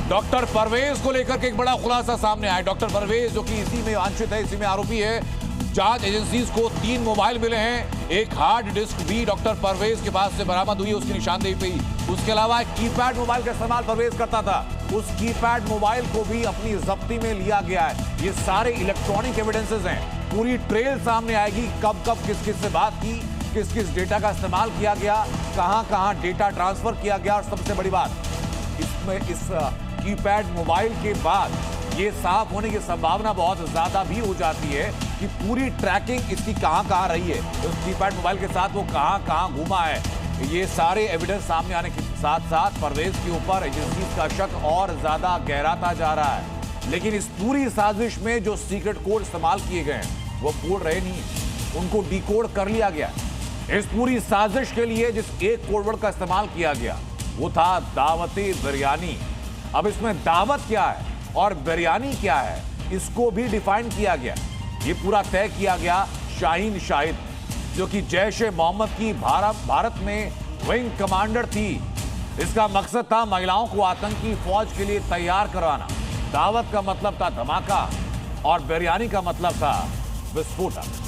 Doctor Parvez को लेकर के एक बड़ा खुलासा सामने आया। डॉक्टर परवेज जो कि इसी में वांछित है, इसी में आरोपी है। जांच एजेंसीज को 3 मोबाइल मिले हैं, एक हार्ड डिस्क भी डॉक्टर परवेज के पास से बरामद हुई है उसकी निशानदेही पे। उसके अलावा एक कीपैड मोबाइल का इस्तेमाल परवेज करता था, उस कीपैड मोबाइल को भी अपनी जब्ती में लिया गया है। ये सारे इलेक्ट्रॉनिक एविडेंसेस हैं। पूरी ट्रेल सामने आएगी, कब कब किस किस से बात की, किस किस डेटा का इस्तेमाल किया गया, कहां कहां डेटा ट्रांसफर किया गया। और सबसे बड़ी बात, इसमें इस कीपैड मोबाइल के बाद ये साफ होने की संभावना बहुत ज्यादा भी हो जाती है कि पूरी ट्रैकिंग इसकी कहां रही है, उस कीपैड मोबाइल के साथ वो कहां घूमा है। ये सारे एविडेंस सामने आने के साथ साथ परवेज के ऊपर एजेंसी का शक और ज्यादा गहराता जा रहा है। लेकिन इस पूरी साजिश में जो सीक्रेट कोड इस्तेमाल किए गए हैं वो कोड रहे नहीं, उनको डिकोड कर लिया गया। इस पूरी साजिश के लिए जिस एक कोडवर्ड का इस्तेमाल किया गया वो था दावती बिरयानी। अब इसमें दावत क्या है और बिरयानी क्या है, इसको भी डिफाइन किया गया। ये पूरा तय किया गया शाहीन शाहिद, जो कि जैश-ए-मोहम्मद की भारत में विंग कमांडर थी। इसका मकसद था महिलाओं को आतंकी फौज के लिए तैयार करवाना। दावत का मतलब था धमाका और बिरयानी का मतलब था विस्फोटक।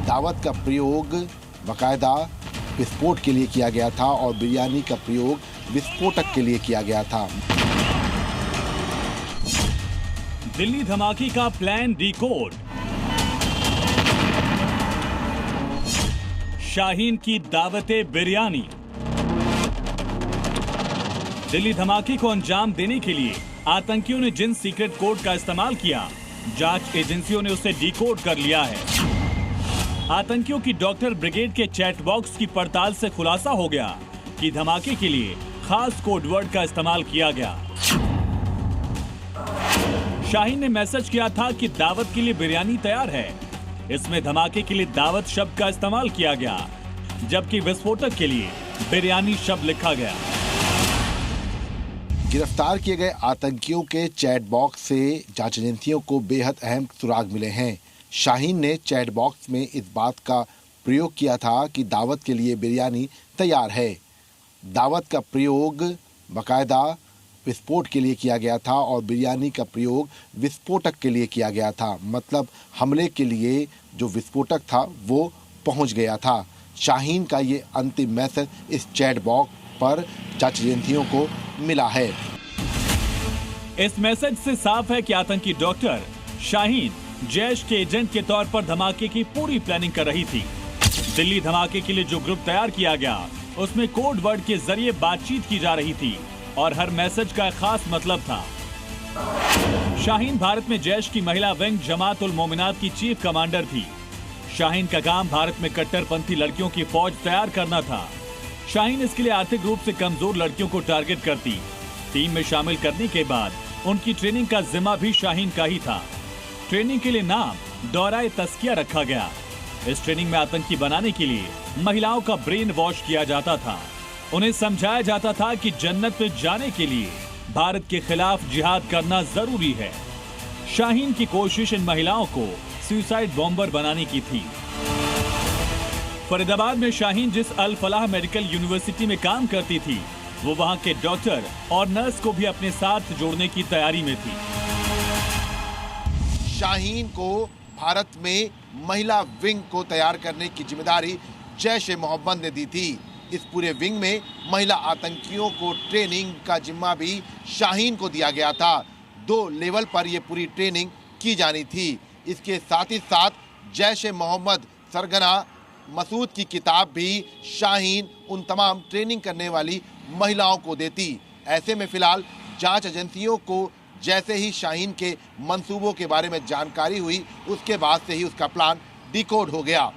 दावत का प्रयोग बाकायदा विस्फोट के लिए किया गया था और बिरयानी का प्रयोग विस्फोटक के लिए किया गया था। दिल्ली धमाके का प्लान डिकोड, शाहीन की दावते बिरयानी। दिल्ली धमाके को अंजाम देने के लिए आतंकियों ने जिन सीक्रेट कोड का इस्तेमाल किया, जांच एजेंसियों ने उसे डिकोड कर लिया है। आतंकियों की डॉक्टर ब्रिगेड के चैट बॉक्स की पड़ताल से खुलासा हो गया कि धमाके के लिए खास कोड वर्ड का इस्तेमाल किया गया। शाहीन ने मैसेज किया था कि दावत के लिए बिरयानी तैयार है। इसमें धमाके के लिए दावत शब्द का इस्तेमाल किया गया, जबकि विस्फोटक के लिए बिरयानी शब्द लिखा गया। गिरफ्तार किए गए आतंकियों के चैट बॉक्स से जांच एजेंसियों को बेहद अहम सुराग मिले हैं। शाहीन ने चैट बॉक्स में इस बात का प्रयोग किया था कि दावत के लिए बिरयानी तैयार है। दावत का प्रयोग बाकायदा विस्फोट के लिए किया गया था और बिरयानी का प्रयोग विस्फोटक के लिए किया गया था। मतलब हमले के लिए जो विस्फोटक था वो पहुंच गया था। शाहीन का ये अंतिम मैसेज इस चैट बॉक्स पर जांच एजेंसियों को मिला है। इस मैसेज से साफ है कि आतंकी डॉक्टर शाहीन जैश के एजेंट के तौर पर धमाके की पूरी प्लानिंग कर रही थी। दिल्ली धमाके के लिए जो ग्रुप तैयार किया गया उसमें कोड वर्ड के जरिए बातचीत की जा रही थी और हर मैसेज का खास मतलब था। शाहीन भारत में जैश की महिला विंग जमात उल मोमिनात की चीफ कमांडर थी। शाहीन का काम भारत में कट्टरपंथी लड़कियों की फौज तैयार करना था। शाहीन इसके लिए आर्थिक रूप से कमजोर लड़कियों को टारगेट करती। टीम में शामिल करने के बाद उनकी ट्रेनिंग का जिम्मा भी शाहीन का ही था। ट्रेनिंग के लिए नाम दौराए तस्किया रखा गया। इस ट्रेनिंग में आतंकी बनाने के लिए महिलाओं का ब्रेन वॉश किया जाता था। उन्हें समझाया जाता था कि जन्नत में जाने के लिए भारत के खिलाफ जिहाद करना जरूरी है। शाहीन की कोशिश इन महिलाओं को सुसाइड बॉम्बर बनाने की थी। फरीदाबाद में शाहीन जिस अल फलाह मेडिकल यूनिवर्सिटी में काम करती थी, वो वहां के डॉक्टर और नर्स को भी अपने साथ जोड़ने की तैयारी में थी। शाहीन को भारत में महिला विंग को तैयार करने की जिम्मेदारी जैश-ए-मोहम्मद ने दी थी। इस पूरे विंग में महिला आतंकियों को ट्रेनिंग का जिम्मा भी शाहीन को दिया गया था। 2 लेवल पर यह पूरी ट्रेनिंग की जानी थी। इसके साथ ही साथ जैश-ए-मोहम्मद सरगना मसूद की किताब भी शाहीन उन तमाम ट्रेनिंग करने वाली महिलाओं को देती। ऐसे में फिलहाल जांच एजेंसियों को जैसे ही शाहीन के मंसूबों के बारे में जानकारी हुई, उसके बाद से ही उसका प्लान डिकोड हो गया।